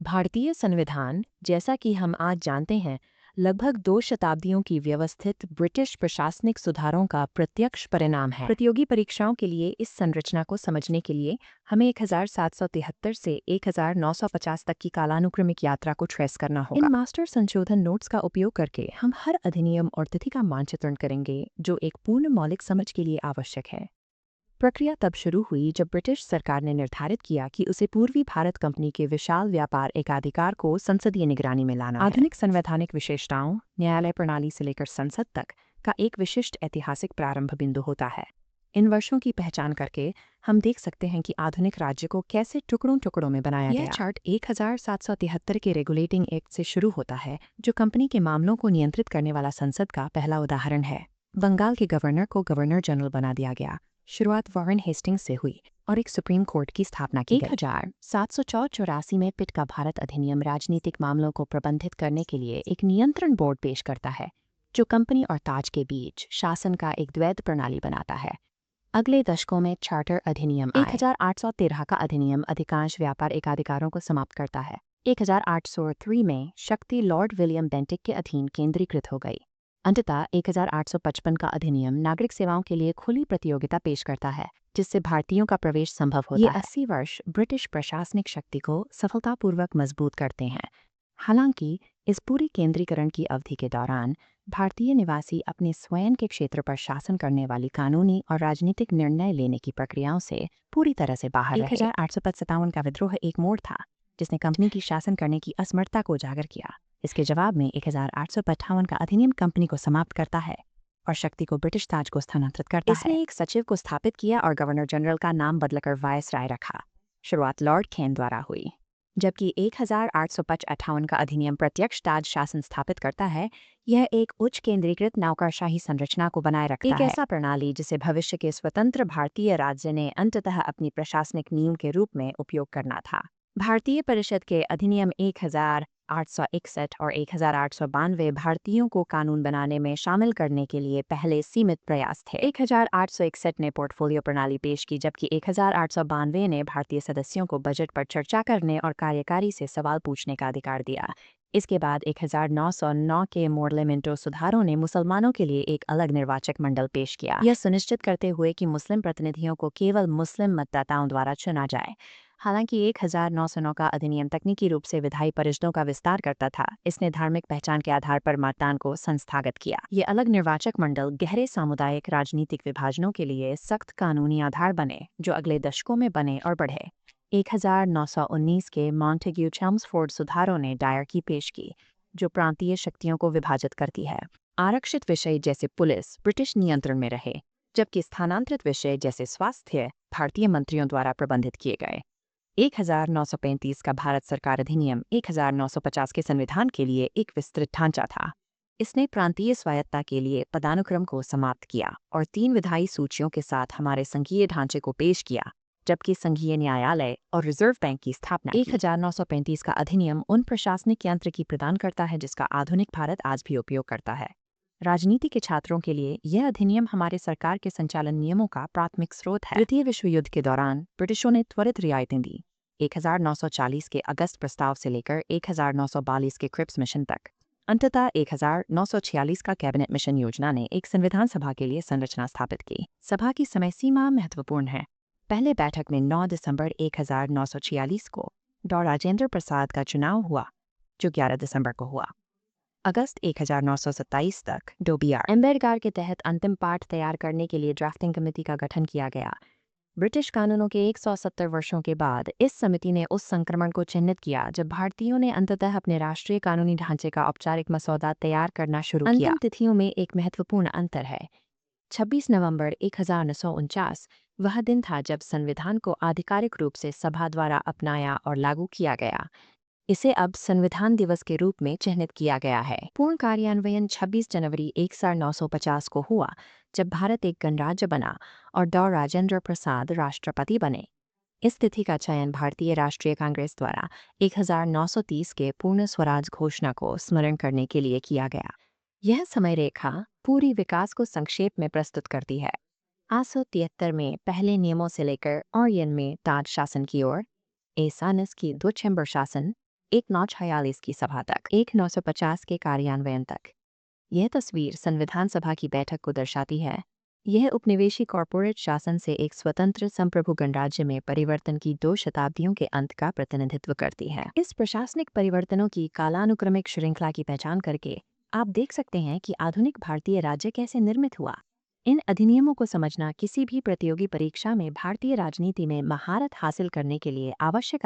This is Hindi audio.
भारतीय संविधान, जैसा कि हम आज जानते हैं, लगभग 2 शताब्दियों की व्यवस्थित ब्रिटिश प्रशासनिक सुधारों का प्रत्यक्ष परिणाम है। प्रतियोगी परीक्षाओं के लिए इस संरचना को समझने के लिए हमें 1773 से 1950 तक की कालानुक्रमिक यात्रा को ट्रेस करना होगा। इन मास्टर संशोधन नोट्स का उपयोग करके हम हर अधिनियम और तिथि का मानचित्रण करेंगे, जो एक पूर्ण मौलिक समझ के लिए आवश्यक है। प्रक्रिया तब शुरू हुई जब ब्रिटिश सरकार ने निर्धारित किया कि उसे पूर्वी भारत कंपनी के विशाल व्यापार एकाधिकार को संसदीय निगरानी में लाना है। आधुनिक संवैधानिक विशेषताओं, न्यायालय प्रणाली से लेकर संसद तक का एक विशिष्ट ऐतिहासिक प्रारंभ बिंदु होता है। इन वर्षों की पहचान करके हम देख सकते हैं कि आधुनिक राज्य को कैसे टुकड़ों टुकड़ों में बनाया गया। यह चार्ट 1773 के रेगुलेटिंग एक्ट से शुरू होता है, जो कंपनी के मामलों को नियंत्रित करने वाला संसद का पहला उदाहरण है। बंगाल के गवर्नर को गवर्नर जनरल बना दिया गया। शुरुआत वॉरेन हेस्टिंग्स से हुई और एक सुप्रीम कोर्ट की स्थापना की गई। 1784 में पिट का भारत अधिनियम राजनीतिक मामलों को प्रबंधित करने के लिए एक नियंत्रण बोर्ड पेश करता है, जो कंपनी और ताज के बीच शासन का एक द्वैध प्रणाली बनाता है। अगले दशकों में चार्टर अधिनियम 1813 का अधिनियम अधिकांश व्यापार एकाधिकारों को समाप्त करता है। 1803 में शक्ति लॉर्ड विलियम बेंटिक के अधीन केंद्रीकृत हो गई। अंततः 1855 का अधिनियम नागरिक सेवाओं के लिए खुली प्रतियोगिता पेश करता है, जिससे भारतीयों का प्रवेश संभव होता है। ये 80 वर्ष ब्रिटिश प्रशासनिक शक्ति को सफलतापूर्वक मजबूत करते हैं। हालांकि इस पूरी केंद्रीकरण की अवधि के दौरान भारतीय निवासी अपने स्वयं के क्षेत्र पर शासन करने वाली कानूनी और राजनीतिक निर्णय लेने की प्रक्रियाओं से पूरी तरह से बाहर रहे। 1857 का विद्रोह एक मोड़ था, जिसने कंपनी की शासन करने की असमर्थता को उजागर किया। इसके जवाब में 1858 का अधिनियम कंपनी को समाप्त करता है और शक्ति को ब्रिटिश ताज को स्थानांतरित करता है। इसने एक सचिव को स्थापित किया और गवर्नर जनरल का नाम बदलकर वायसराय रखा। शुरुआत लॉर्ड केन द्वारा हुई, जबकि 1858 का अधिनियम प्रत्यक्ष ताज शासन स्थापित करता है। यह एक उच्च केंद्रीकृत नौकरशाही संरचना को बनाए रखता है, एक ऐसा प्रणाली जिसे भविष्य के स्वतंत्र भारतीय राज्य ने अंततः अपनी प्रशासनिक नींव के रूप में उपयोग करना था। भारतीय परिषद के अधिनियम 1861 और 1892 भारतीयों को कानून बनाने में शामिल करने के लिए पहले सीमित प्रयास थे। 1861 ने पोर्टफोलियो प्रणाली पेश की, जबकि 1892 ने भारतीय सदस्यों को बजट पर चर्चा करने और कार्यकारी से सवाल पूछने का अधिकार दिया। इसके बाद 1909 के मोर्लेमेंटो सुधारों ने मुसलमानों के लिए एक अलग निर्वाचक मंडल पेश किया, यह सुनिश्चित करते हुए कि मुस्लिम प्रतिनिधियों को केवल मुस्लिम मतदाताओं द्वारा चुना जाए। हालांकि 1909 का अधिनियम तकनीकी रूप से विधायी परिषदों का विस्तार करता था, इसने धार्मिक पहचान के आधार पर मतदान को संस्थागत किया। ये अलग निर्वाचक मंडल गहरे सामुदायिक राजनीतिक विभाजनों के लिए सख्त कानूनी आधार बने, जो अगले दशकों में बने और बढ़े। 1919 के मॉन्टेग्यू चेम्सफोर्ड सुधारों ने डायरकी पेश की, जो प्रांतीय शक्तियों को विभाजित करती है। आरक्षित विषय जैसे पुलिस ब्रिटिश नियंत्रण में रहे, जबकि स्थानांतरित विषय जैसे स्वास्थ्य भारतीय मंत्रियों द्वारा प्रबंधित किए गए। 1935 का भारत सरकार अधिनियम 1950 के संविधान के लिए एक विस्तृत ढांचा था। इसने प्रांतीय स्वायत्ता के लिए पदानुक्रम को समाप्त किया और 3 विधायी सूचियों के साथ हमारे संघीय ढांचे को पेश किया, जबकि संघीय न्यायालय और रिजर्व बैंक की स्थापना की। 1935 का अधिनियम उन प्रशासनिक यांत्रिकी प्रदान करता है जिसका आधुनिक भारत आज भी उपयोग करता है। राजनीति के छात्रों के लिए यह अधिनियम हमारे सरकार के संचालन नियमों का प्राथमिक स्रोत है। द्वितीय विश्व युद्ध के दौरान ब्रिटिशों ने त्वरित रियायतें दी। 1940 के अगस्त प्रस्ताव से लेकर 1942 के क्रिप्स मिशन तक। अंततः 1946 का कैबिनेट मिशन योजना ने एक संविधान सभा के लिए संरचना स्थापित की। सभा की समय सीमा महत्वपूर्ण है। पहले बैठक में 9 दिसंबर 1946 को डॉ राजेंद्र प्रसाद का चुनाव हुआ, जो 11 दिसंबर को हुआ। अगस्त 1927 तक डोबियार एम्बेडकर के तहत अंतिम पाठ तैयार करने के लिए ड्राफ्टिंग कमेटी का गठन किया गया। ब्रिटिश कानूनों के 170 वर्षों के बाद इस समिति ने उस संक्रमण को चिह्नित किया जब भारतीयों ने अंततः अपने राष्ट्रीय कानूनी ढांचे का औपचारिक मसौदा तैयार करना शुरू किया। अंतिम तिथियों में एक महत्वपूर्ण अंतर है। 26 नवंबर 1949 वह दिन था जब संविधान को आधिकारिक रूप से सभा द्वारा अपनाया और लागू किया गया। इसे अब संविधान दिवस के रूप में चिह्नित किया गया है। पूर्ण कार्यान्वयन 26 जनवरी 1950 को हुआ, जब भारत एक गणराज्य बना और डॉ राजेंद्र प्रसाद राष्ट्रपति बने। इस तिथि का चयन भारतीय राष्ट्रीय कांग्रेस द्वारा 1930 के पूर्ण स्वराज घोषणा को स्मरण करने के लिए किया गया। यह समय रेखा पूरी विकास को संक्षेप में प्रस्तुत करती है। 1873 में पहले नियमों से लेकर ऑरियन में ताज शासन की ओर, एसानस की 2 चैम्बर शासन, एक 946 की सभा तक, एक 950 के कार्यान्वयन तक। यह तस्वीर संविधान सभा की बैठक को दर्शाती है। यह उपनिवेशी कॉरपोरेट शासन से एक स्वतंत्र संप्रभु गणराज्य में परिवर्तन की 2 शताब्दियों के अंत का प्रतिनिधित्व करती है। इस प्रशासनिक परिवर्तनों की कालानुक्रमिक श्रृंखला की पहचान करके आप देख सकते हैं कि आधुनिक भारतीय राज्य कैसे निर्मित हुआ। इन अधिनियमों को समझना किसी भी प्रतियोगी परीक्षा में भारतीय राजनीति में महारत हासिल करने के लिए आवश्यक